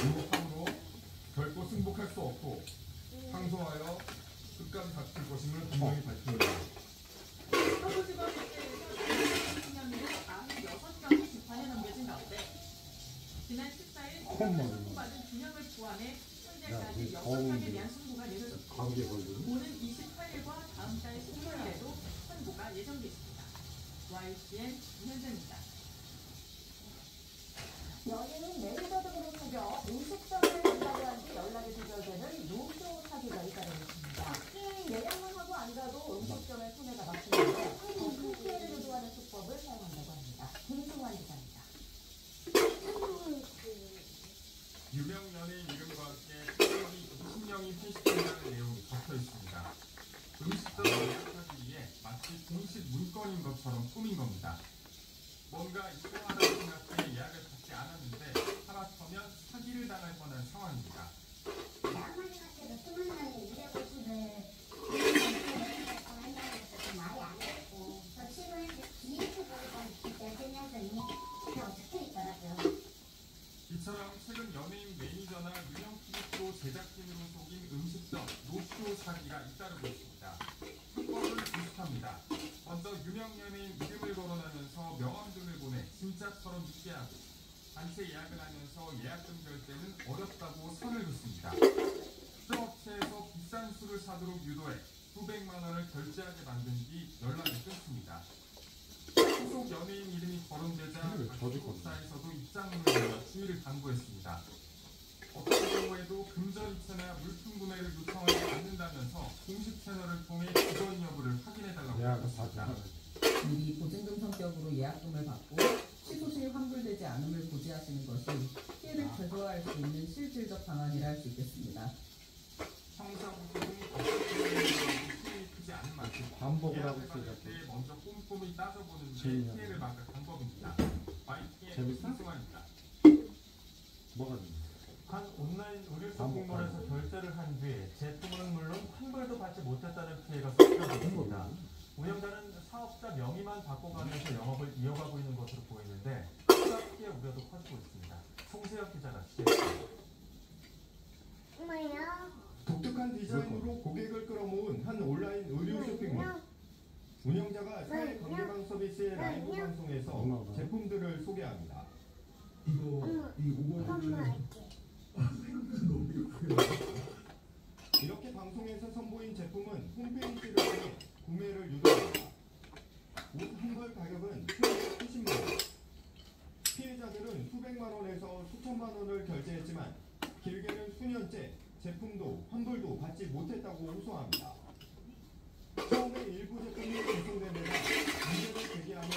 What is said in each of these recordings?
유혹함으로 결코 승복할 수 없고 항소하여 끝까지 다툴 것임을 분명히 밝힙니다. 서부지법 1심년으로 96명이 재판에 넘겨진 가운데 지난 14일 선고받은 2명을 포함해 현재까지 6명의 면승부가 내려졌고 오는 28일과 다음 달 15일에도 선고가 예정돼 있습니다. YCN 이현정입니다. 연예인 매니저 등으로 속여 음식점을 간다고 한 뒤 연락이 두절되는 노쇼 사기가 잇따르고 있습니다. 예약만 하고 안 가도 음식점에 손해가 막히는데 더 큰 피해를 유도하는 수법을 사용한다고 합니다. 김승환 기자입니다. 유명 연예인 이름과 함께 20명이 회식한다는 내용이 적혀 있습니다. 음식점을 예약하기 위해 마치 공식 문건인 것처럼 꾸민 겁니다. 뭔가 이상하다고 생각해 예약을 받지 않았는데 하마터면 사기를 당할 뻔한 상황입니다. 아무리한테도 20명이 250을 한다고 해서 좀 말이 안 됐고 저 친구한테 뒤에서 보니까 열심히해서 이게 적혀있더라고요. 이처럼 최근 연예인 매니저나 유명 TV 프로 제작진으로 속인 음식점 노쇼 사기가 잇따르고 있습니다. 수법은 비슷합니다. 먼저 유명 연예인 이름을 거론하면서 명함 등을 보내 진짜처럼 믿게 하고 단체 예약을 하면서 예약금 결제는 어렵다고 선을 긋습니다. 특정 업체에서 비싼 술을 사도록 유도해 수백만 원을 결제하게 만든 뒤 연락을 끊습니다. 소속 연예인 이름이 거론되자 기업사에서도 입장문을 내어 주의를 당부했습니다. 어떤 경우에도 금전 이체나 물품 구매를 요청하지 않는다면서 공식 채널을 통해 기존 여부를 확인해달라고 하셨습니다. 미리 보증금 성격으로 예약금을 받고 취소 시 환불되지 않음을 고지하시는 것이 피해를 최소화할 수 있는 실질적 방안이라 할 수 있겠습니다. 형사부증이 힘이 크지 않은 만큼 반복을 하고 예약을 받을 때 먼저 꼼꼼히 따져보는 게 피해를 막을 방법입니다. YTN 김승환입니다. 뭐가 됩니까? 한 온라인 의류 쇼핑몰에서 결제를 한 뒤 제품은 물론 환불도 받지 못했다는 피해가 쏟아졌습니다. 운영자는 사업자 명의만 바꿔가면서 영업을 이어가고 있는 것으로 보이는데 추가 피해 우려도 커지고 있습니다. 송세혁 기자가 취재했습니다. 독특한 디자인으로 고객을 끌어모은 한 온라인 의류 쇼핑몰. 운영자가 사회 관계방 서비스의 라이브 방송에서 제품들을 소개합니다. 이렇게 방송에서 선보인 제품은 홈페이지를 통해 구매를 유도합니다. 옷 한 벌 가격은 최대 30만 원. 피해자들은 수백만 원에서 수천만 원을 결제했지만 길게는 수년째 제품도 환불도 받지 못했다고 호소합니다. 처음에 일부 제품이 배송된 데다 문제를 제기하면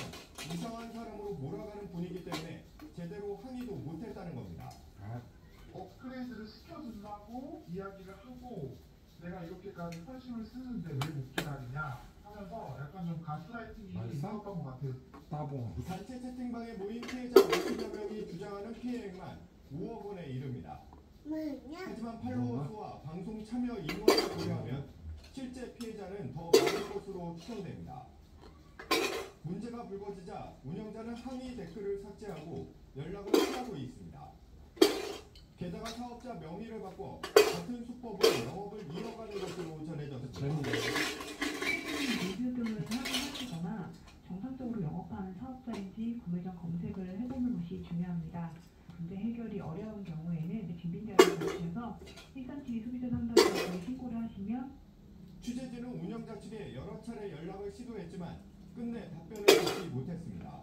이상한 사람으로 몰아가는 분위기 때문에 제대로 항의도 못했다는 겁니다. 업그레이드를 시켜준다고 이야기를 하고 내가 이렇게까지 훨씬을 쓰는데 왜 못 기다리냐 하면서 약간 좀 가스라이팅이 있었던 것 같아요. 단체 채팅방에 모인 피해자 50여 명이 주장하는 피해액만 5억 원에 이릅니다. 하지만 팔로워 수와 방송 참여 인원을 고려하면 실제 피해자는 더 많을 것으로 추정됩니다. 문제가 불거지자 운영자는 항의 댓글을 삭제하고 연락을 피하고 있습니다. 게다가 사업자 명의를 바꿔 같은 수법으로 영업을 이어가는 것으로 전해졌습니다. 리뷰 등을 확인하시거나 정상적으로 영업하는 사업자인지 구매 전 검색을 해보는 것이 중요합니다. 문제 해결이 어려운 경우에는 빈빈자를 거치셔서 일산TV 소비자 상담소에 신고를 하시면 취재진은 운영자 측에 여러 차례 연락을 시도했지만 끝내 답변을 받지 못했습니다.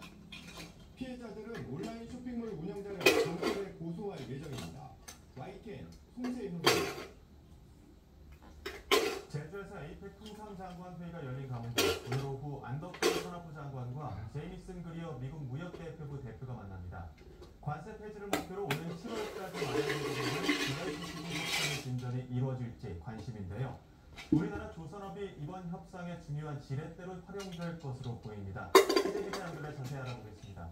피해자들은 온라인 쇼핑몰 운영자를 경찰에 고소할 예정입니다. YTN 송세인입니다. 제주에서 에이펙 통상장관회의가 열린 가운데 오늘 오후 안덕훈 산업부 장관과 제이미슨 그리어 미국 무역대표부 대표가 만납니다. 관세 폐지를 목표로 오는 7월까지 마련되고 있는 비활투기부 협상의 진전이 이루어질지 관심인데요. 우리나라 조선업이 이번 협상의 중요한 지렛대로 활용될 것으로 보입니다. 취재기자 연결해 자세히 알아보겠습니다.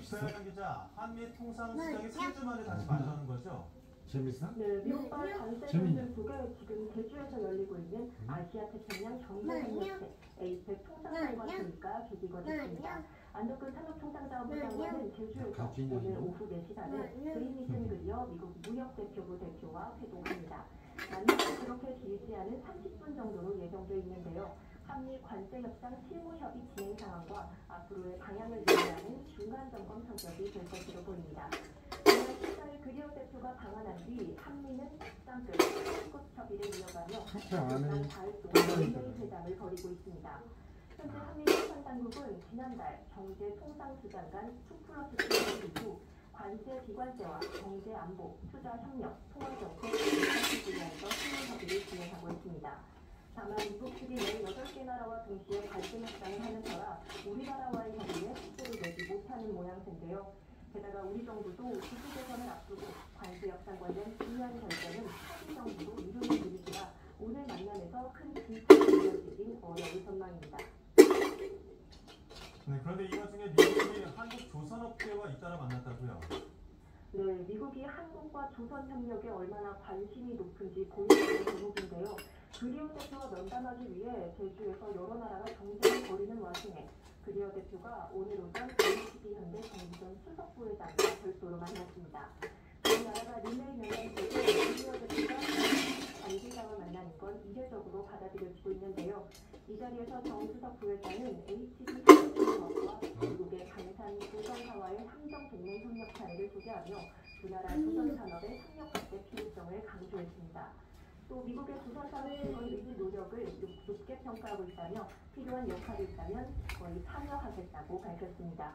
소영 기자, 한미 통상시장이 3주 만에 다시 만나는 거죠? 재밌어? 네, 미국발 관세전쟁부가 지금 제주에서 열리고 있는 아시아 태평양 경제협력체 에이펙 통상장관 회의가 계기가 됐습니다. 안덕근 산업통상자원부 장관은 제주에서 오늘 오후 4시간에 제이미슨 그리어 미국 무역대표부 대표와 회동합니다. 만남은 그렇게 길지 않은 30분 정도로 예정돼 있는데요. 한미 관세 협상 실무 협의 진행 상황과 앞으로의 방향을 논의하는 중간 점검 성격이 될 것으로 보입니다. 오늘 14일 그리어 대표가 방한한 뒤 한미는 쌍끌 한국 협의를 이어가며 지난 4일 동안 릴레이 회담을 벌이고 있습니다. 현재 한미 협상당국은 지난달 경제통상수 장관 2+2 이후 관세 비관세와 경제 안보, 투자 협력, 통화 정책, 이런 분야에서 실무 협의를 진행하고 있습니다. 다만 미국 측이 내일 8개 나라와 동시에 관세 협상을 하는 터라 우리나라와의 협의에 속도를 내지 못하는 모양새인데요. 게다가 우리 정부도 주주 대선을 앞두고 관세 협상 관련 중요한 결정은 차기 정부로 이루는 일이라 오늘 만남에서 큰 진척이 이어지긴 어려울 전망입니다. 네, 그런데 이 와중에 미국이 한국 조선업계와 잇따라 만났다고요? 네, 미국이 한국과 조선 협력에 얼마나 관심이 높은지 보여주는 대목인데요. 그리어 대표와 면담하기 위해 제주에서 여러 나라가 경쟁을 벌이는 와중에 그리어 대표가 오늘 오전 HB 현대 정부전 수석 부회장과 별도로 만났습니다. 두 나라가 릴레이 면담 때에 그리어 대표가 관계자와 만나는 건 이례적으로 받아들여지고 있는데요. 이 자리에서 정 수석 부회장은 HB 현대전력과 미국의 강산 조선사와의 함정 동맹 협력 사례를 소개하며 두 나라 조선 산업의 협력 확대 필요성을 강조했습니다. 또 미국의 조선산업 지원 유지 노력을 높게 평가하고 있다며 필요한 역할이 있다면 거의 참여하겠다고 밝혔습니다.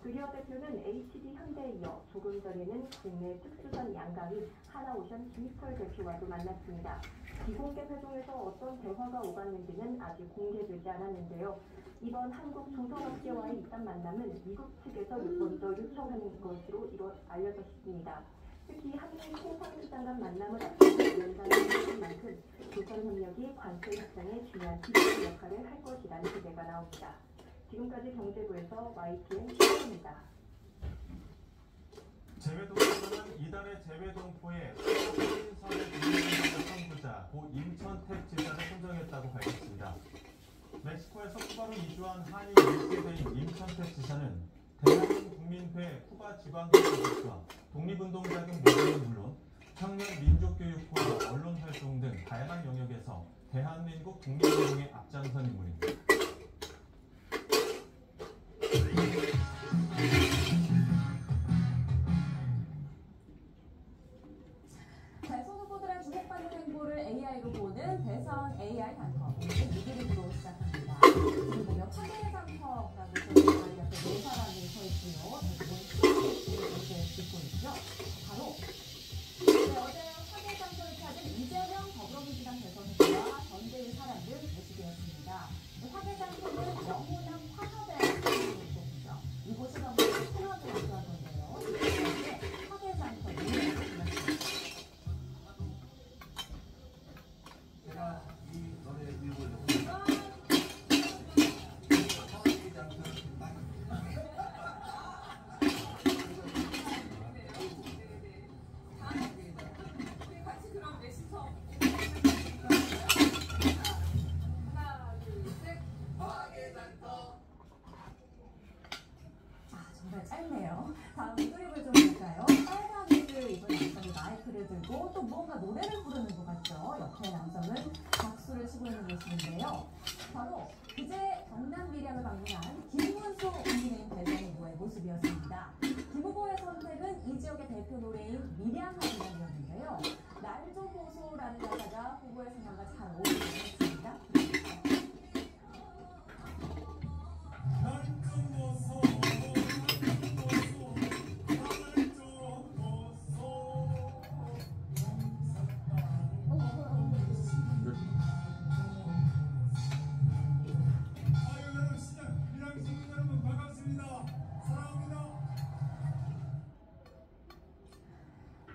그리어 대표는 HB 현대에 이어 조금 전에는 국내 특수선 양강인 하나오션 김희철 대표와도 만났습니다. 비공개 회동에서 어떤 대화가 오갔는지는 아직 공개되지 않았는데요. 이번 한국 조선업계와의 이딴 만남은 미국 측에서 먼저 요청하는 것으로 알려져 있습니다. 특히 한미 통상수 장관 만남을 앞두고 연단을 했던 만큼 조선협력이 관세 협상에 중요한 기본 역할을 할 것이라는 기대가 나옵니다. 지금까지 경제부에서 YTN 최영입니다. 재외동포는 이달의 재외동포의 신선의 국민적 선구자 고 임천택 지사를 선정했다고 밝혔습니다. 멕시코에서 쿠바로 이주한 한인 1세대인 임천택 지사는 대한민국민회 쿠바 지방교육과 독립운동자금 모델은 물론 청년 민족교육과 언론활동 등 다양한 영역에서 대한민국 독립운동에 앞장선 인물입니다. 대선 후보들의 주목받는 행보를 AI로 보는 대선 AI 단터. 오늘 뉴드립으로 시작합니다. 지금 보면 화제의 단터라고 적힌 자리 옆에 4사람이 서 있고요. 대부분 TV를 찍고 있죠. 바로 어제 화제의 단터를 찾은 이재명 더불어민주당 대선 후보와 전대의 사람들 모시기였습니다. 화제의 단터는 영호남 화합의 곳이죠. 이곳이 너무 생각을 앞두한 건데요. 이제 화제의 단터를 모시겠습니다. 제가 이 노래 미국을 정말 짧네요. 다음 드립을 좀 볼까요? 빨간 옷을 입은 남성이 마이크를 들고 또 무언가 노래를 부르는 것 같죠. 옆에 남성은 박수를 치고 있는 모습인데요. 바로 그제 경남 밀양을 방문한 김문수 국민의힘 대선 후보의 모습이었습니다. 김 후보의 선택은 이 지역의 대표 노래인 밀양하기만이었는데요. 날 좀 보소라는 가사가 후보의 생각과 잘 어울리는 했습니다.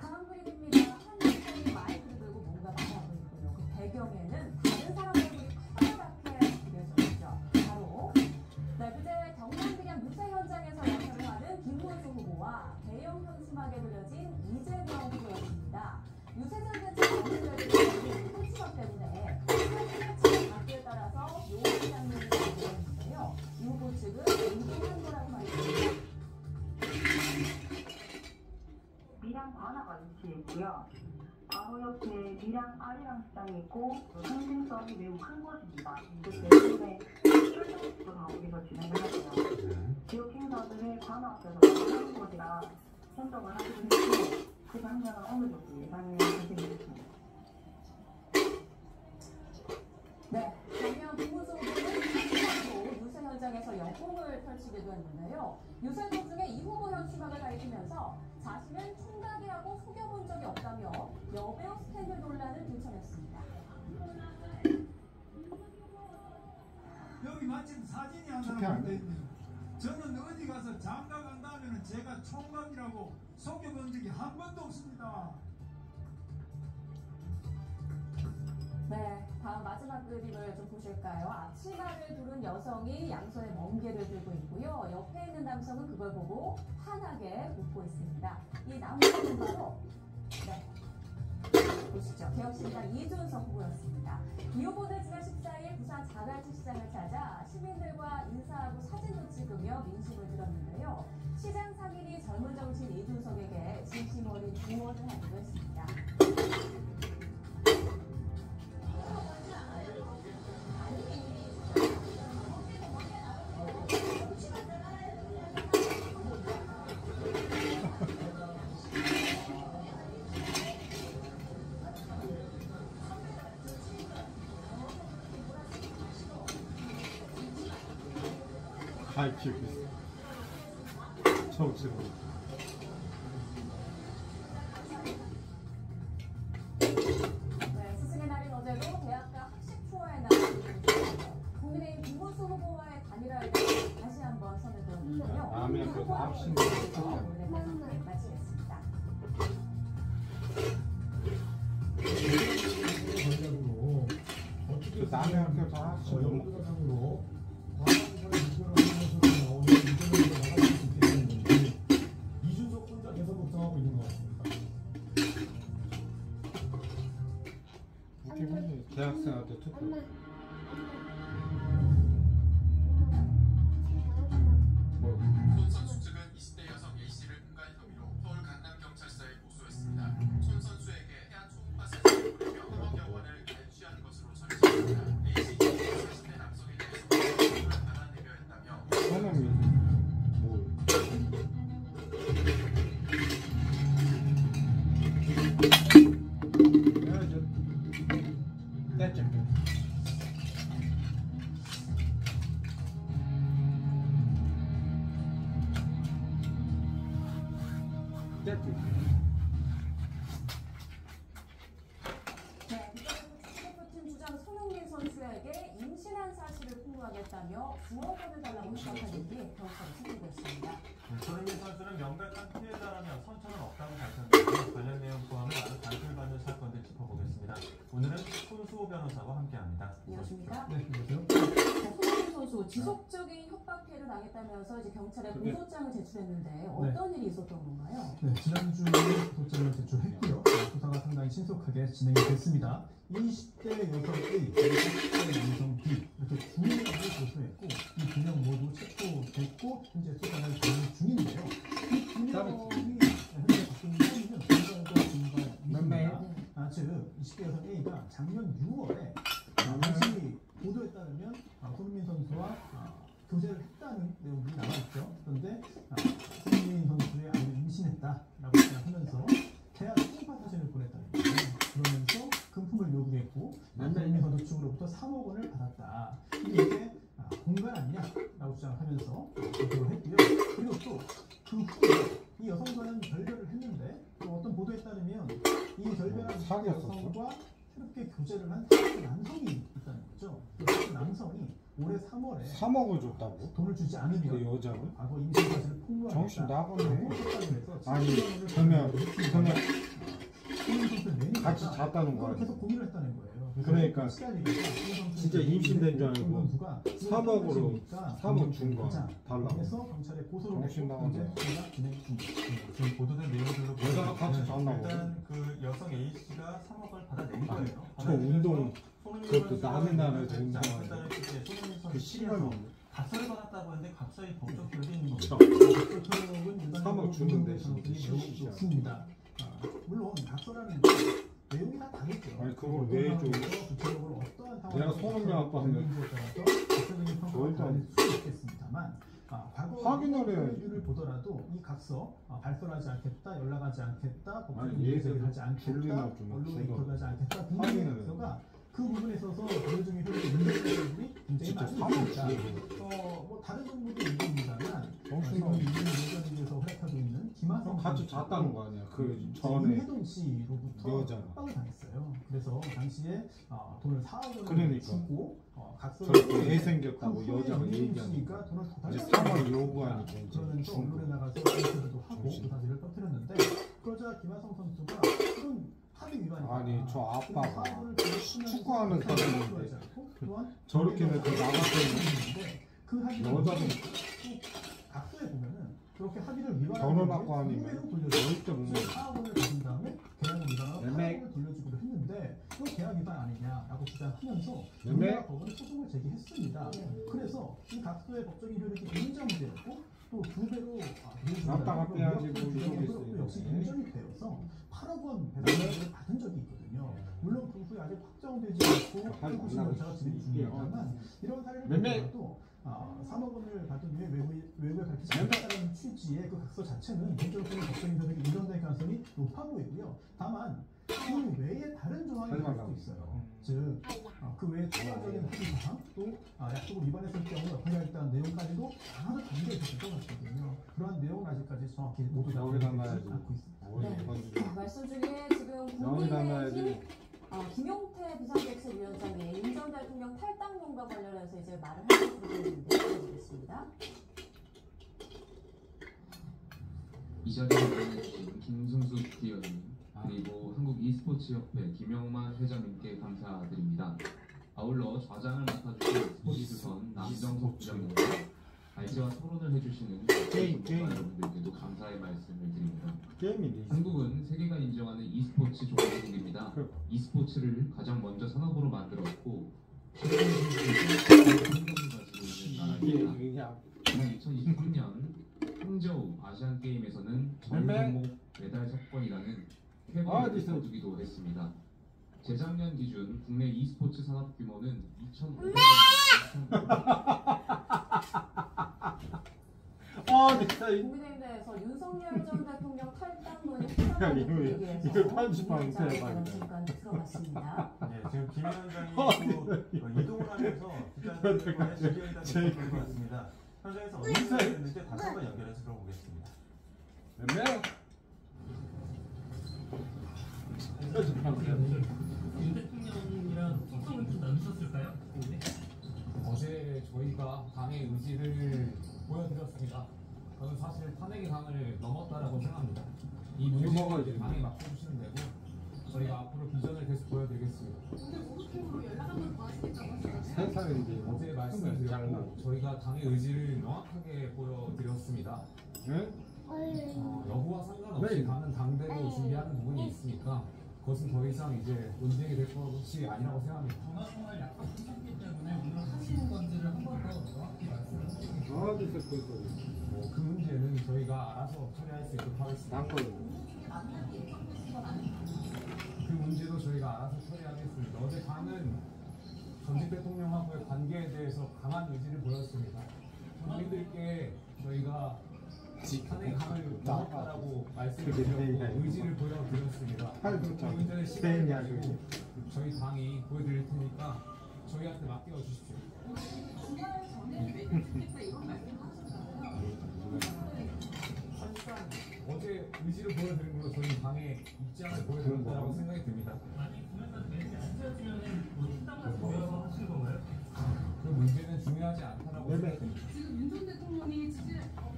다음 그림입니다. 한 남성이 마이크를 들고 뭔가 말하고 있고요. 그 배경에는 다른 밀양 관아가 위치해 있고요. 바로 옆에 밀양 아리랑 시장이 있고 상징성이 매우 큰 곳입니다. 대부분의 출정식도 다 여기서 진행을 하고요. 지역 행사들을 관아 앞에서 하는 곳이라 선정을 하기도 했고 그 장면은 어느 정도 예상이 되겠습니다. 네, 작년 국무총리는 유세 현장에서 역공을 펼치기도 했는데요. 유세 도중에 이 후보 현수막을 밝히면서 자신은 총각이라고 속여본 적이 없다며 여배우 스캔들 논란을 들춰냈습니다. 여기 마침 사진이 하나 붙어있네요. 저는 어디 가서 장가 간다면 제가 총각이라고 속여본 적이 한 번도 없습니다. 네, 다음 마지막 그림을 좀 보실까요? 앞치마를 두른 여성이 양손에 멍게를 들고 있고요. 옆에 있는 남성은 그걸 보고 환하게 웃고 있습니다. 이 남성은 바로 보시죠. 개혁신당 이준석 후보였습니다. 이 후보는 지난 14일 부산 자갈치 시장을 찾아 시민들과 인사하고 사진도 찍으며 민심을 들었는데요. 시장 상인이 젊은 정치인 이준석에게 진심 어린 조언을 하기도 했습니다. 잘 키우고 있어. 정치로. 네, 스승의 날인 어제도 대학가 학식 투어에 나온 국민의힘 김문수 후보와의 단일화에 대해 다시 한번 선을 그었는데요. 라면 그 학식 마치겠습니다. 그 남의 학교 다 학식 연구자상으로 과학기사를 이끌어내면서 나오는 이전을 나갈 수 있게 되는지 이준석 혼자 계속 걱정하고 있는 것 같습니다. 웃기면 대학생한테 투표. 손 선수 측은 20대 여성 A씨를 음간 혐의로 서울 강남경찰서에 고소했습니다. 손 선수에게 해안 초음파 사진을 보내며 허가병원을 갈취한 것으로 전해졌습니다. A씨 40대 남성에 대해서 고소를 받아내려 했다며 사람이 뭐 대표팀 주장 손흥민 선수에게 임신한 사실을 폭로하겠다며 9억 원을 달라고 협박하는 뒤 경찰에 체포되고 있습니다. 손흥민 선수는 명백한 피해자라며 선처는 없다고 밝혔는데 관련 내용 포함해 아주 단술받는 사건들 짚어보겠습니다. 오늘은 손수호 변호사와 함께합니다. 안녕하십니까? 네, 안녕하세요. 손흥민 선수 지속적인 협박 피해를 당했다면서 이제 경찰에 고소장을 제출했는데 어떤 일이 있었던 건가요? 네, 지난주에 고소장을 제출했고요. 수사가 상당히 신속하게 진행이 됐습니다. 20대 여성 A, 30대 여성 B 이렇게 두 명을 고소했고 이 두 명 모두 체포됐고 현재 수사를 진행 중인데요. 이 두 명이 현재 갖고 있는 혐의는 공정과 증거입니다. 즉 20대 여성 A가 작년 6월에 당시 보도에 따르면 손흥민 선수와 교제를 했다는 내용들이 나와있죠. 그런데 손흥민 선수의 아이를 임신했다라고 하면서 대학 초음파 사진을 보냈다는 거예요. 그러면서 금품을 요구했고 손흥민 선수 측으로부터 3억 원을 받았다. 이게 공간 아니냐라고 주장하면서 고소를 했고요. 그리고 또 그 후에 이 여성과는 결별을 했는데 또 어떤 보도에 따르면 이 결별한 여성과 새롭게 교제를 한 남성이 있다는 거죠. 그 남성이 올해 3월에 3억을 줬다고? 돈을 주지 않으면 그 여자를? 과거 임신 사실을 폭로하겠다. 정신 나갔네. 아니 그러면 손흥민 같이 잤다는 거 아니야? 계속 고민을 했다는 거예요. 그러니까 진짜 임신된 줄 알고 3억으로 3억 준 거 달라고. 그래서 경찰에 고소를 정신 나갔네. 진행 중입니다. 지금 보도된 내용들로 여자가 같이 잤나 보네. 일단 그 여성 A 씨가 3억을 받아낸 거예요. 저 운동 그것도 남의 나라에서 운동하는 그 시간이 각서를 받았다고 했는데 각서에 법적 기록이 있는 거죠. 3억 주는데 좋습니다. 물론 각서라는 게 내용이 다 다르죠. 아니 그걸 왜 줘? 구체적으로 어떠한 상황에서 내가 손흥민 아빠 하면 구체적인 평가가 다를 수 있겠습니다만 과거 확인을 해야지. 를 보더라도 이 각서 발설하지 않겠다, 연락하지 않겠다, 법적인 아니, 문제제기를 하지 줄리나 않겠다, 좀 언론에 제거. 인터뷰하지 않겠다 등등의 확인을 각서가 그 부분에 있어서 법률적인 효력이 있는 것들이 굉장히 진짜 많이 있습니다. 사먹지. 뭐 다른 정부도 있습니다만 정신없. 지금 예전에서 활약하고 있는 김하성 같이 잤다는 거 아니야? 그 전에 임혜동 씨로부터 여자가. 협박을 당했어요. 그래서 당시에 돈을 4억 원을 그러니까. 주고 각서를 저렇게 애생겼다고 그 후에 여자가 임혜동 얘기하니까 씨가 돈을 더 이제 달라고 3월 요구하니까 이제 그러면서 준 언론에 거. 나가서 인터뷰도 하고 그 사실을 퍼뜨렸는데 그러자 김하성 선수가 이건 합의 위반이다. 아니 저 아빠가 사업을 축구하는 사람인데 또한 저렇게는 그 나갔더니 그 합의를 여자분 각서에 보면은 그렇게 합의를 위반하는 결혼하고 아니면 돌려주고 절대 못 먹어. 4억 원을 받은 다음에 계약을 위반하고 8억 매매. 원을 돌려주기로 했는데 이거 계약 위반 아니냐라고 주장하면서 매매. 우리나라 법원에 소송을 제기했습니다. 그래서 이 각서의 법적인 효력이 인정되었고 또 두 배로 갖다가 빼야지 뭐 이런 게 또 역시 있어요. 인정이 되어서 8억 원 배상금을 받은 적이 있거든요. 물론 그 후에 아직 확정되지 않고 항고심 절차가 진행 중이지만 이런 사례를 보더라도 3억 원을 받은 후에 외부에 밝히지 않겠다는 취지의 그 각서 자체는 본적으로 법적인 효력이 인정될 가능성이 높아 보이고요. 다만 그 외에 다른 조항이 있을 수 있어요. 즉, 그 외에 추가적인 합의 사항, 또 약속을 위반했을 경우 어떻게 할다는 내용까지도 아마도 담겨 있을 것 같거든요. 그러한 내용은 아직까지 정확히 모두 다 여기다 담겨있지 놔야지. 않고 있습니다. 네. 말씀 중에 지금 여기다 놔야지. 국민의힘 김용태 비상대책위원장이 윤 전 대통령 탈당론과 관련해서 이제 말을 하고 있는데 들어보겠습니다. 이 자리에 나와주신 김승수 국회의원님 그리고 한국 e스포츠협회 김영만 회장님께 감사드립니다. 아울러 좌장을 맡아주신 스포츠선 남정석 부장님과 발제와 토론을 해주시는 여러분들께도 감사의 말씀을 드립니다. 한국은 세계가 인정하는 e스포츠 종목입니다. e스포츠를 가장 먼저 산업으로 만들었고 최고의 가지고 있는 나라입니다. 지난 2023년 항저우 아시안 게임에서는 전 종목 메달 석권이라는 쾌거를 거두기도 했습니다. 재작년 기준 국내 e스포츠 산업 규모는 2,500억 국민의힘 내에서 윤석열 전 대통령 탈당론이 포함된 분위기에서 이거 편집하면 그런 순간 들어갔습니다. 네, 지금 김 위원장이 이동을 하면서 기자들과의 질의응답이 있을 것 같습니다. 현장에서 어디서 했는지 다시 한번 연결해서 들어보겠습니다. 윤 대통령이랑 속성은 좀 나누셨을까요? 어제 저희가 당의 의지를 보여드렸습니다. 저는 사실 탄핵의 강을 넘었다라고 생각합니다. 이 문제는 이제 당에 맡겨주시면 되고 저희가 앞으로 비전을 계속 보여드리겠습니다. 오늘 고속행으로 연락 한번 더 하시겠다고 하셨어요? 세 살인데 어제 말씀드렸고 저희가 당의 의지를 명확하게 보여드렸습니다. 여부와 상관없이 가는 당대로 준비하는 부분이 있으니까 그것은 더 이상 이제 논쟁이 될 것이 아니라고 생각합니다. 전화통화를 약간 하셨기 때문에 오늘 하시는 건지를 한 번 더 정확히 말씀해 주시면 그 문제는 저희가 알아서 처리할 수 있도록 하겠습니다. 그 문제도 저희가 알아서 처리하겠습니다. 어제 당은 전직 대통령하고의 관계에 대해서 강한 의지를 보였습니다. 국민들께 저희가 탄핵 강을 넘었다라고 말씀드렸고 의지를 보여드렸습니다. 그 문제는 시간을 가지고 저희 당이 보여드릴 테니까 저희한테 맡겨 주십시오. 주말 전에 외교주겠다 이런 말씀 하셨잖아요. 사실상 어제 의지를 보여드린 걸로 저희 당의 입장을 보여드렸다고 생각이 듭니다. 아니 그러면 매체 안 지어지면은 뭐 탈당을 보여서 하시는 건가요? 그 문제는 중요하지 않다라고 생각됩니다. 지금 윤 전 대통령이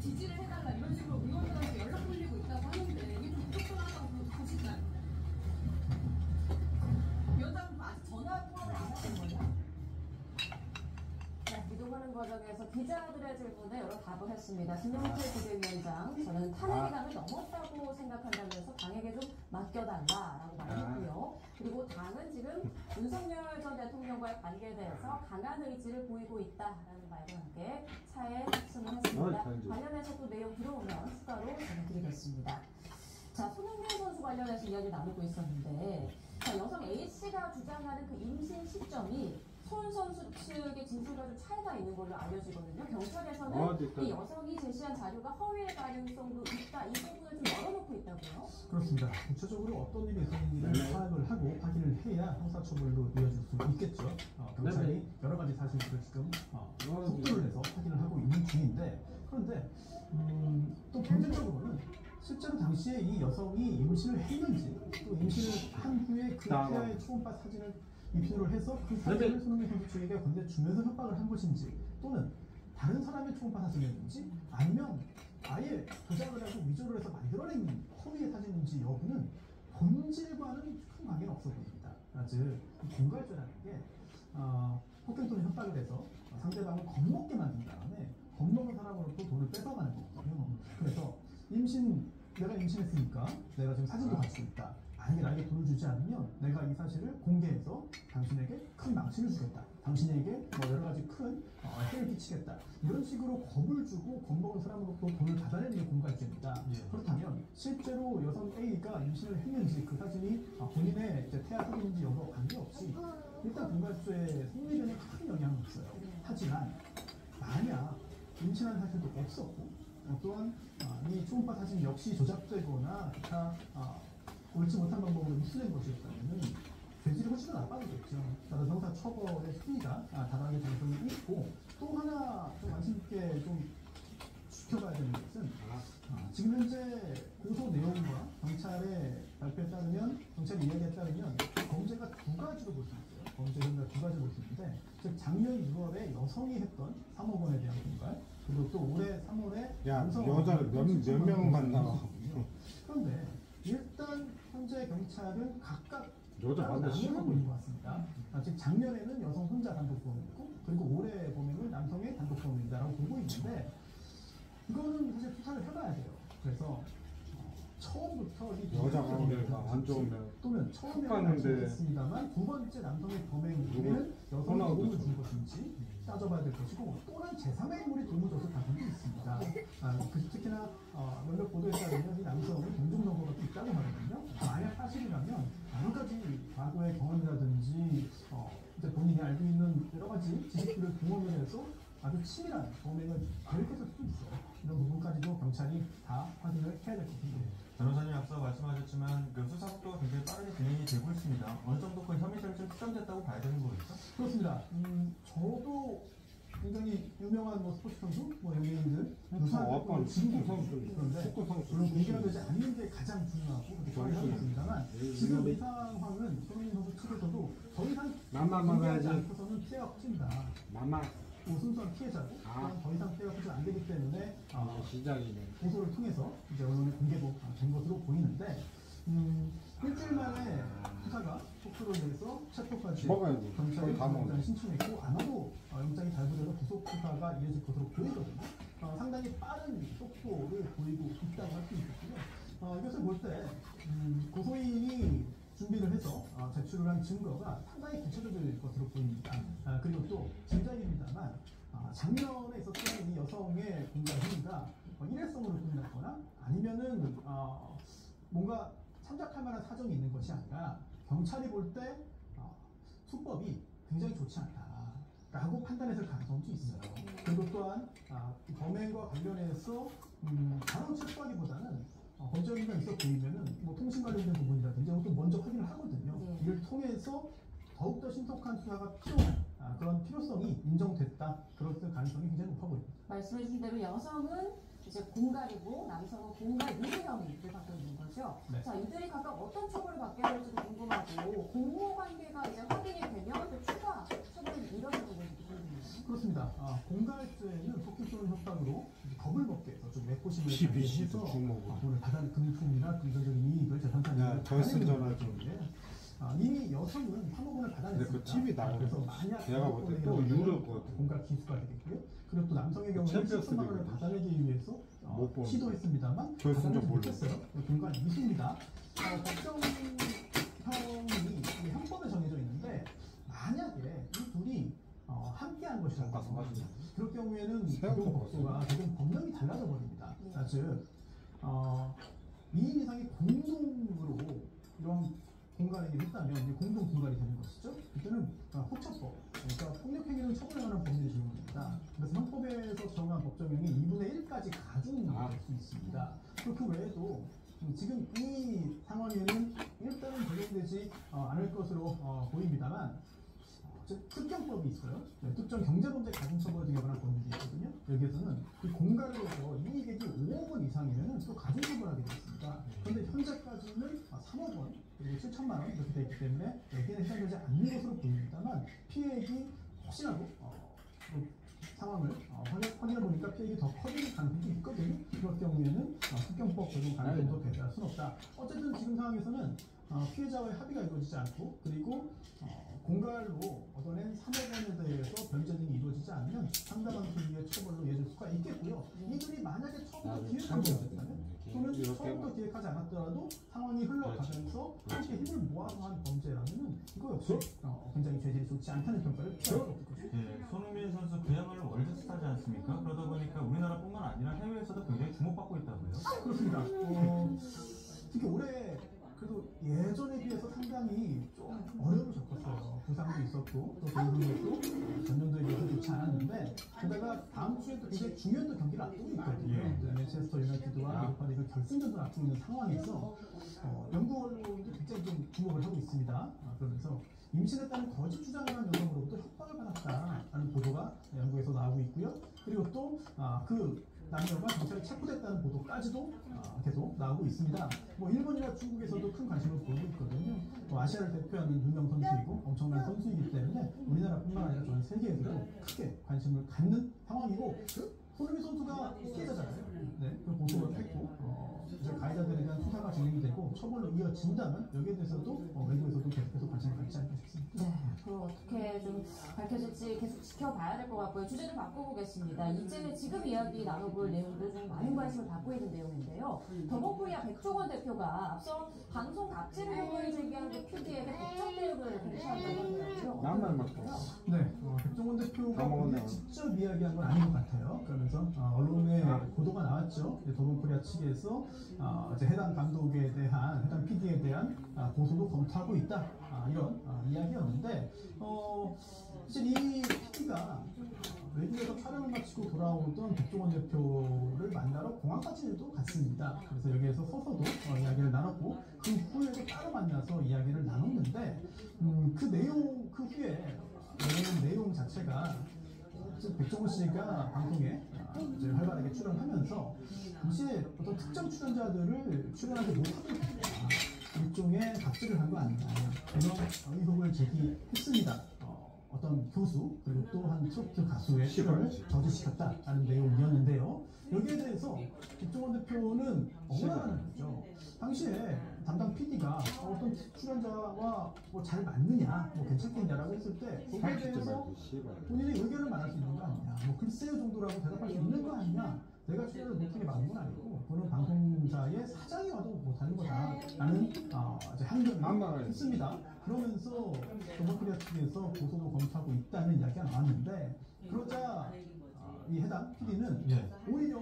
지지를 해달라 이런 식으로 의원들한테 연락 돌리고 있다고 하는데 이게 좀 부적절하다고 보시나요? 위원장은 아직 전화 통화를 안 하신 거예요? 이동하는 과정에서 기자들의 질문에 여러 답을 했습니다. 김용태 비대위원장, 저는 탄핵의 강을 넘었다고 생각한다면서 당에게 좀 맡겨달라라고 말했고요. 그리고 당은 지금 윤석열 전 대통령과의 관계에 대해서 강한 의지를 보이고 있다라는 말과 함께 차에 탑승을 했습니다. 관련해서 또 내용 들어오면 추가로 전해드리겠습니다. 자, 손흥민 선수 관련해서 이야기를 나누고 있었는데, 자, 여성 A씨가 주장하는 그 임신 시점이 손 선수 측의 진술과 좀 차이가 있는 걸로 알려지거든요. 경찰에서는 이 여성이 제시한 자료가 허위일 가능성도 있다. 이 부분을 좀 열어놓고 있다고요? 그렇습니다. 구체적으로 어떤 일이 있었는지를 파악을 하고 확인을 해야 형사처벌로 이어질 수 있겠죠. 경찰이 여러 가지 사실들을 지금 속도를 내서 확인을 하고 있는 중인데, 그런데 또 경제적으로는 실제로 당시에 이 여성이 임신을 했는지, 또 임신을 한 후에 그 태아의 초음파 사진을 입수를 해서 그 사진을 손흥민 선수 측에게 건네주면서 협박을 한 것인지, 또는 다른 사람의 초음파 사진이었는지, 아니면 아예 조작을 하고 위조를 해서 만들어낸 허위의 사진인지 여부는 본질과는 큰 관계는 없어 보입니다. 즉, 공갈죄라는 게 폭행 또는 협박을 해서 상대방을 겁먹게 만든 다음에 겁먹은 사람으로부터 돈을 뺏어가는 거거든요. 그래서 내가 임신했으니까 내가 지금 사진도 가지고 있다. 만약에 나에게 돈을 주지 않으면 내가 이 사실을 공개해서 당신에게 큰 망치를 주겠다. 당신에게 뭐 여러 가지 큰 해를 끼치겠다. 이런 식으로 겁을 주고 겁먹은 사람으로부터 돈을 받아내는 게 공갈죄입니다. 그렇다면 실제로 여성 A가 임신을 했는지 그 사진이 본인의 태아 사진인지 여부와 관계없이 일단 공갈죄 성립에는 큰 영향은 없어요. 하지만 만약 임신한 사실도 없었고 또한 이 초음파 사진 역시 조작되거나 기타 옳지 못한 방법으로 입수된 것이었다면 죄질이 훨씬 더 나빠지겠죠. 따라서 형사 처벌의 수위가 다당의 가능성이 있고, 또 하나 좀 관심 있게 좀 지켜봐야 되는 것은 지금 현재 고소 내용과 경찰의 발표에 따르면, 경찰의 이야기에 따르면 범죄가 두 가지로 볼 수 있어요. 범죄 혐의가 두 가지로 볼 수 있는데, 즉 작년 6월에 여성이 했던 3억 원에 대한 공갈, 그리고 또 올해 3월에 여자를 몇 명만 나와. 그런데 일단 현재 경찰은 각각 여자 나눠 하고 있는 것 같습니다. 즉 작년에는 여성 혼자 단독 범행이고, 그리고 올해 범행은 남성의 단독 범행이다라고 보고 있는데, 이거는 사실 수사를 해봐야 돼요. 그래서 처음부터 이 여자가 안 좋으면 또는 처음에는 알겠습니다만 두 번째 남성의 범행에는 여성이 도움을 준 것인지 따져봐야 될 것이고, 또는 제3의 인물이 도움을 줬을 가능성도 있습니다. 특히나 몇몇 보도에 따르면 이 남성은 동종선거가 또 있다고 하거든요. 만약 사실이라면 여러 가지 과거의 경험이라든지 이제 본인이 알고 있는 여러 가지 지식들을 동원을 해서 아주 치밀한 범행을 계획했을 수도 있어요. 이런 부분까지도 경찰이 다 확인을 해야 될 것입니다. 변호사님 앞서 말씀하셨지만 그 수사 속도가 굉장히 빠르게 진행이 되고 있습니다. 어느 정도 그 혐의점이 좀 특정됐다고 봐야 되는 거겠죠? 그렇습니다. 저도 굉장히 유명한 스포츠 선수, 연예인들, 유사한 친구 선수, 그런데 물론 공개가 되지 않는 게 가장 중요하고 그렇게 저희하고 있습니다만, 지금 이 상황은 손흥민 선수 측에서도 더 이상 공개하지 않고서는 피해가 커진다. 순수한 피해자고 더 이상 피해가 커지면 안 되기 때문에 고소를 통해서 이제 언론에 공개도 된 것으로 보이는데, 일주일 만에 수사가 속도를 내서 체포까지 경찰이 영장을 신청했고, 아마도 영장이 발부돼서 구속 수사가 이어질 것으로 보이거든요. 상당히 빠른 속도를 보이고 있다고 할 수 있겠고요. 이것을 볼 때 고소인이 준비를 해서 제출을 한 증거가 상당히 구체적일 것으로 보입니다. 그리고 또 진작입니다만 작년에 있었던 이 여성의 공갈 행위가 일회성으로 끝났거나 아니면은 뭔가 참작할 만한 사정이 있는 것이 아니라 경찰이 볼 때 수법이 굉장히 좋지 않다라고 판단했을 가능성도 있어요. 그리고 또한 범행과 관련해서 바로 체포하기보다는 범죄 혐의가 있어 보이면은 통신 관련된 부분이라든지 이것도 먼저 확인을 하거든요. 이를 통해서 더욱더 신속한 수사가 필요한 그런 필요성이 인정됐다. 그럴 가능성이 굉장히 높아 보입니다. 말씀해 주신 대로 여성은 이제 공갈이고 남성은 공갈 유죄 혐의를 받고 있는 거죠. 네. 자, 이들이 각각 어떤 처벌을 받게 될지도 궁금하고, 공모 관계가 이제 확인이 되면 또 추가 처벌이 이뤄지고 있는지 궁금해요. 그렇습니다. 공갈죄는 폭행 또는 협박으로 겁을 먹게 해서 좀 내포심을 해서 돈을 받아낸 금품이나 금전적인 이익을 재산상으로 받아내는 건데, 이미 여성은 3억 원을 받아냈습니다. 그래서 만약 공갈 기수가 되겠고요. 그리고 또 남성의 경우는 10천만 원을 받아내기 위해서 시도했습니다만 받아내지 못했어요. 공갈 미수입니다. 법정형이 형법에 정해져 있는데, 만약에 이 둘이 함께한 것이라고 그럴 경우에는 적용 법소가 적용 법령이 달라져 버립니다. 즉 2인 이상이 공동으로 이런 공간행위를 했다면 공동 분갈이 되는 것이죠. 이때는 호처법, 그러니까 폭력행위를 처벌하는 법률이 적용됩니다. 그래서 형법에서 정한 법정형이 2분의 1까지 가중될 수 있습니다. 그 외에도 지금 이 상황에는 일단은 적용되지 않을 것으로 보입니다만 특경법이 있어요. 특정 경제범죄 가중처벌 등에 관한 법률이 있거든요. 여기에서는 이 공갈로서 이익액이 5억 원 이상이면 또 가중처벌하게 되어 있습니다. 그런데 현재까지는 3억 원 그리고 7천만 원 이렇게 되어 있기 때문에 여기에는 해당되지 않는 것으로 보입니다만 피해액이 혹시라도 상황을 확인해 보니까 피해액이 더 커질 가능성이 있거든요. 그럴 경우에는 특경법 적용 가능성도 배제할 수는 없다. 어쨌든 지금 상황에서는 피해자와의 합의가 이루어지지 않고 그리고 공갈로 얻어낸 3억 원에 대해서 변제 등이 이루어지지 않으면 상당한 크기의 처벌로 이어질 수가 있겠고요. 이들이 만약에 처음부터 기획한 거였다면 또는 처음부터 기획하지 않았더라도 상황이 흘러가면서 함께 힘을 모아서 한 범죄라면 이거 역시 굉장히 죄질이 좋지 않다는 평가를 피할 수 없을 것이죠. 네, 손흥민 선수 그야말로 월드스타지 않습니까? 그러다 보니까 우리나라뿐만 아니라 해외에서도 굉장히 주목받고 있다고요? 그렇습니다. 특히 올해 그래도 예전에 비해서 상당히 좀 어려움을 겪었어요. 부상도 있었고 또 개인적으로 전년도에 비해서 좋지 않았는데 게다가 다음 주에 또 굉장히 중요한 또 경기를 앞두고 있거든요. 맨체스터 유나이티드와 유로파리그 결승전을 앞두고 있는 상황에서 영국 언론도 굉장히 좀 주목을 하고 있습니다. 그러면서 임신했다는 거짓 주장을 한 여성으로부터 협박을 받았다라는 보도가 영국에서 나오고 있고요. 그리고 또 그 남녀가 경찰에 체포됐다는 보도까지도 계속 나오고 있습니다. 일본이나 중국에서도 큰 관심을 보이고 있거든요. 아시아를 대표하는 유명 선수이고 엄청난 선수이기 때문에 우리나라뿐만 아니라 전 세계에서도 크게 관심을 갖는 상황이고 손흥민 선수가 피해자잖아요. 네, 그 보도를 했고 이제 가해자들에 대한 수사가 진행이 되고 처벌로 이어진다면 여기에 대해서도 외국에서도 계속해서 관심을 갖지 않을까 싶습니다. 네, 그럼 어떻게 좀 밝혀질지 계속 지켜봐야 될 것 같고요. 주제를 바꿔보겠습니다. 이제 지금 이야기 나눠볼 내용도 좀 많은 관심을 받고 있는 내용인데요. 더모코리아 백종원 대표가 앞서 방송 갑질 의혹을 제기한 그 PD에게 법적 대응을 공시한다고 하더라고요. 나만 맞고. 네, 백종원 대표가 직접 이야기한 건 아닌 것 같아요. 그러면서 언론에 보도가 나왔죠. 더모코리아 측에서 이제 해당 감독에 대한 해당 PD에 대한 고소도 검토하고 있다. 이런 이야기였는데 사실 이 PD가 외국에서 촬영을 마치고 돌아오던 백종원 대표를 만나러 공항까지도 갔습니다. 그래서 여기에서 서서도 이야기를 나눴고 그 후에도 따로 만나서 이야기를 나눴는데 그 후에 내용 자체가 백종원 씨가 방송에 이제 활발하게 출연하면서 당시에 어떤 특정 출연자들을 출연하지 못하고 있습니다. 일종의 갑질을 한 거 아니냐 이런 의혹을 제기했습니다. 어떤 교수 그리고 또 한 트로트 가수의 출연을 저지시켰다라는 내용이었는데요. 여기에 대해서 백종원 대표는 억울하다는 거죠. 당시에 담당 PD가 어떤 출연자와 잘 맞느냐, 괜찮겠냐라고 했을 때 거기에 대해서 본인의 의견을 말할 수 있는 거 아니냐, 글쎄요 정도라고 대답할 수 있는 거 아니냐. 내가 출연을 못하게 막은 건 아니고 그거는 방송사의 사장이 와도 못하는 거다라는 이제 항변을 했습니다. 그러면서 더모코리아 측에서 고소도 검토하고 있다는 이야기가 나왔는데 그러자 이 해당 PD는 오히려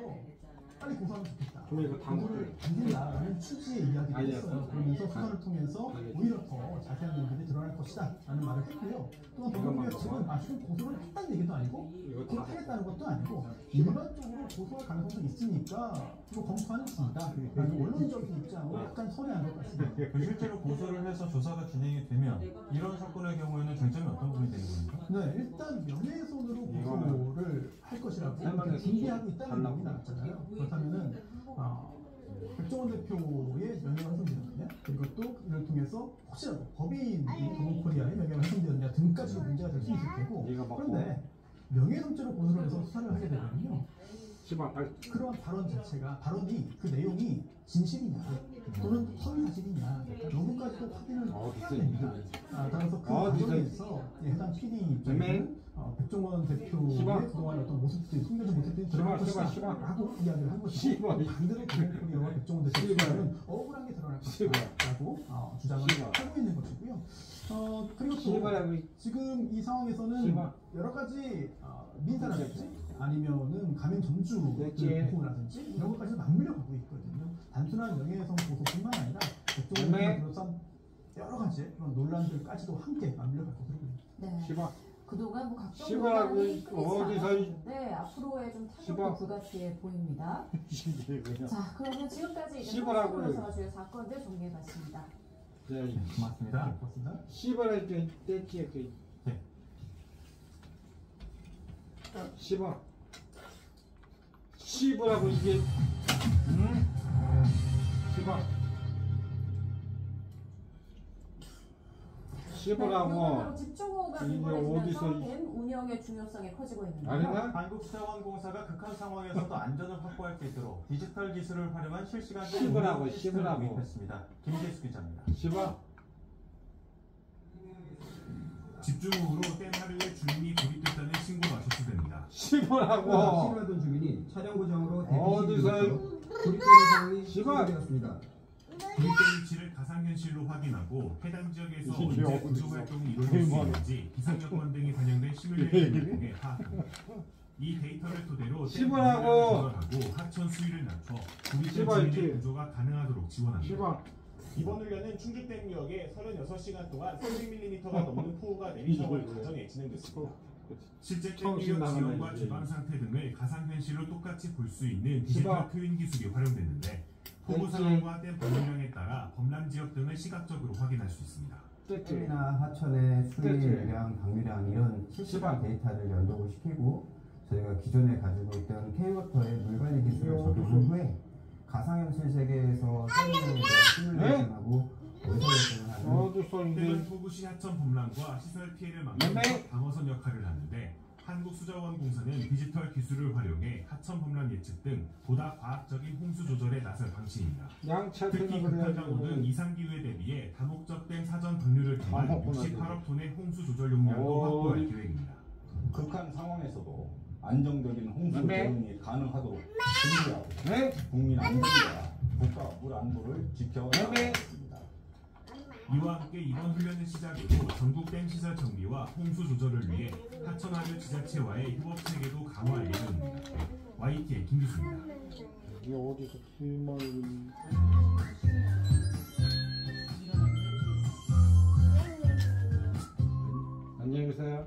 빨리 고소하면 좋겠다. 고소를 당긴다라는 취지의 이야기를 했어요. 그러면서 수사를 통해서 오히려 더 자세한 내용들이 드러날 것이다 라는 말을 했고요. 또한 더모코리아 측은 지금 고소를 했다는 얘기도 아니고 하겠다는 것도 아니고 일반적으로 고소할 가능성도 있으니까 이거 검토하는 중이다. 라는 원론적인 입장으로 약간 선회한 것 같습니다. 실제로 고소를 해서 조사가 진행이 되면 이런 사건의 경우에는 쟁점이 어떤 부분이 되는 겁니까? 네, 일단 명예훼손으로 고소를 할 것이라고 준비하고 있다는 내용이 나왔잖아요. 그렇다면은 백종원 대표의 명예가 훼손되느냐, 그리고 또 이를 통해서 혹시라도 법인이 더모코리아의 명예가 훼손되느냐 등까지도 문제가 될 수 있을 테고, 그런데 명예훼손죄로 고소를 해서 수사를 하게 되면요, 그러한 발언이 그 내용이 진실이냐 또는 허위 사실이냐 여기까지도 확인을 해야 됩니다. 따라서 그 과정에서 해당 PD 입장에서는 백종원 대표의 그동안 어떤 모습들이 숨겨진 모습들이 드러날 것이다 라고 이야기를 한 것이고 반대로 김홍표와 백종원 대표는 억울한 게 드러날 것이다라고 주장을 하고 있는 것이고요. 그리고 또 지금 이 상황에서는 여러 가지 민사라든지 아니면은 가맹 점주들 보호라든지 이런 것까지 맞물려 가고 있거든요. 단순한 명예훼손 고소뿐만 아니라 백종원을 비롯한 여러 가지 그런 논란들까지도 함께 맞물려 갈 것으로 보입니다. 네. 그동안 뭐 각종 논란이 끊이지 않았는데 앞으로의 좀 타격도 불가피해 보입니다. 자, 그러면 지금까지 이제 서울에서 주요 사건들 정리해봤습니다. 네, 고맙습니다. 고맙습니다. 시발할 때 떼치에 그 시발 시발하고 이게 시발 시발하고 집중호우가 이게 빈번해지면서 어디서 댐 운영의 중요성이 커지고 있는데요. 한국수자원공사가 극한 상황에서도 안전을 확보할 수 있도록 디지털 기술을 활용한 실시간 시발하고 시스템을 시발하고 도입했습니다. 김재수 기자입니다. 시발 집중호우로 댐 하류에 주민이 고립됐다는 신고가 접수됩니다. 시발하고 실험하던 주민이 차량 고장으로 어디서 고립된 상황이 시발되었습니다. 고립된 위치를 가상현실로 확인하고 해당 지역에서 이게 언제 어디서 구조 활동이 이루어질 수 있는지 기상 여건 등이 반영된 시뮬레이션을 통해 파악합니다. 이 데이터를 토대로 댐 시발하고 조절하고 하천 수위를 낮춰 고립된 주민의 구조가 가능하도록 지원합니다. 이번 훈련은 충주댐역에 36시간 동안 300mm가 넘는 폭우가 내리셔올 과정에 진행됐습니다. 실제 댐역 지형과 기반 상태 등을 가상현실로 똑같이 볼 수 있는 디지털 표현 기술이 활용됐는데 폭우 상황과 댐 범람량에 따라 범람 지역 등을 시각적으로 확인할 수 있습니다. 댐이나 하천의 수위량, 방류량 이런 실시간 데이터를 연동을 시키고 저희가 기존에 가지고 있던 K-워터의 물관리 기술을 적용한 후에 가상현실 세계에서 댐을 시뮬레이션하고 의사결정을 하는 댐은 폭우 시 하천 범람과 시설 피해를 막는 방어선 역할을 하는데 한국수자원공사는 디지털 기술을 활용해 하천 범람 예측 등 보다 과학적인 홍수 조절에 나설 방침입니다. 특히 극한 강우 등 이상 기후에 대비해 다목적 댐 사전 방류를 통한 68억 톤의 홍수 조절 용량도 확보할 계획입니다. 극한 상황에서도 안정적인 홍수 대응이 가능하도록 준비하고 국민 안전과 국가 물 안보를 지켜나가겠습니다. 이와 함께 이번 훈련의 시작으로 전국 댐 시설 정비와 홍수 조절을 위해 하천하류 지자체와의 협업 체계도 강화할 예정입니다. YTN 김규수입니다. 이게 어디서 film을 안녕히 계세요.